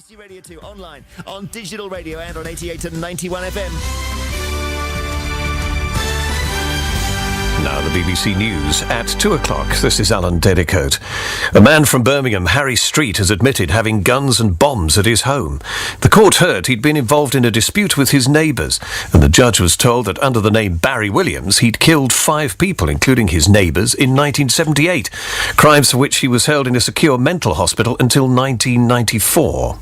BBC Radio 2 online, on digital radio and on 88 and 91 FM. Now the BBC News at 2 o'clock. This is Alan Dedicoat. A man from Birmingham, Harry Street, has admitted having guns and bombs at his home. The court heard he'd been involved in a dispute with his neighbours, and the judge was told that under the name Barry Williams, he'd killed 5 people, including his neighbours, in 1978, crimes for which he was held in a secure mental hospital until 1994.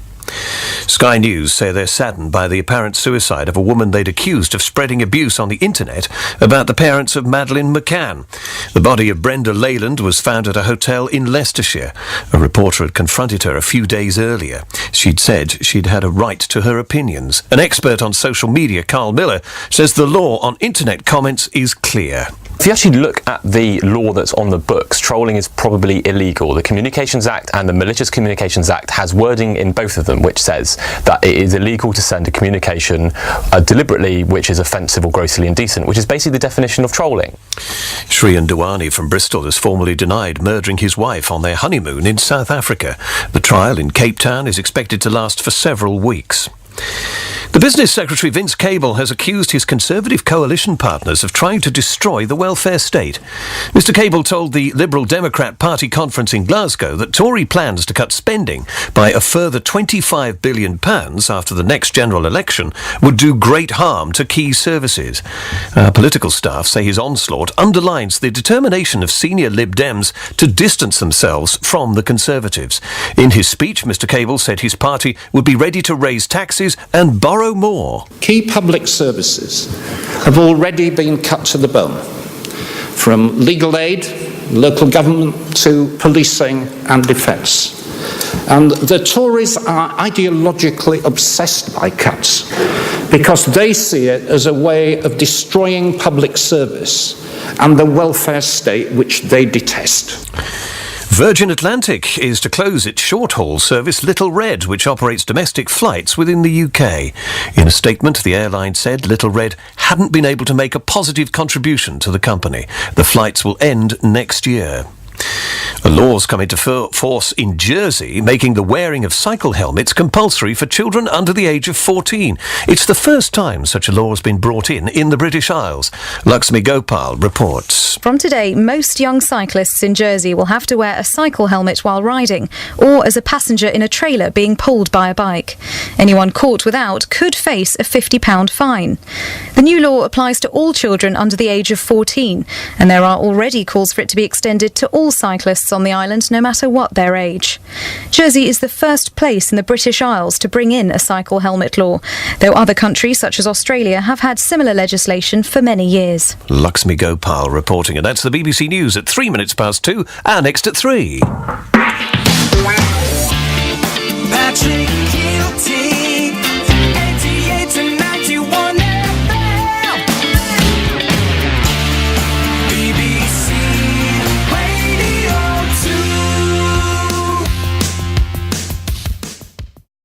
Sky News say they're saddened by the apparent suicide of a woman they'd accused of spreading abuse on the internet about the parents of Madeleine McCann. The body of Brenda Leyland was found at a hotel in Leicestershire. A reporter had confronted her a few days earlier. She'd said she'd had a right to her opinions. An expert on social media, Carl Miller, says the law on internet comments is clear. If you actually look at the law that's on the books, trolling is probably illegal. The Communications Act and the Malicious Communications Act has wording in both of them which says that it is illegal to send a communication deliberately which is offensive or grossly indecent, which is basically the definition of trolling. Srian Dewani from Bristol has formally denied murdering his wife on their honeymoon in South Africa. The trial in Cape Town is expected to last for several weeks. The Business Secretary Vince Cable has accused his Conservative coalition partners of trying to destroy the welfare state. Mr Cable told the Liberal Democrat Party conference in Glasgow that Tory plans to cut spending by a further £25 billion after the next general election would do great harm to key services. Political staff say his onslaught underlines the determination of senior Lib Dems to distance themselves from the Conservatives. In his speech, Mr Cable said his party would be ready to raise taxes and borrow more. Key public services have already been cut to the bone, from legal aid, local government to policing and defence. And the Tories are ideologically obsessed by cuts because they see it as a way of destroying public service and the welfare state which they detest. Virgin Atlantic is to close its short-haul service Little Red, which operates domestic flights within the UK. In a statement, the airline said Little Red hadn't been able to make a positive contribution to the company. The flights will end next year. A law's come into force in Jersey, making the wearing of cycle helmets compulsory for children under the age of 14. It's the first time such a law has been brought in the British Isles. Lakshmi Gopal reports. From today, most young cyclists in Jersey will have to wear a cycle helmet while riding, or as a passenger in a trailer being pulled by a bike. Anyone caught without could face a £50 fine. The new law applies to all children under the age of 14, and there are already calls for it to be extended to all cyclists on the island, no matter what their age. Jersey is the first place in the British Isles to bring in a cycle helmet law, though other countries such as Australia have had similar legislation for many years. Lakshmi Gopal reporting, and that's the BBC News at 2 and next at 3.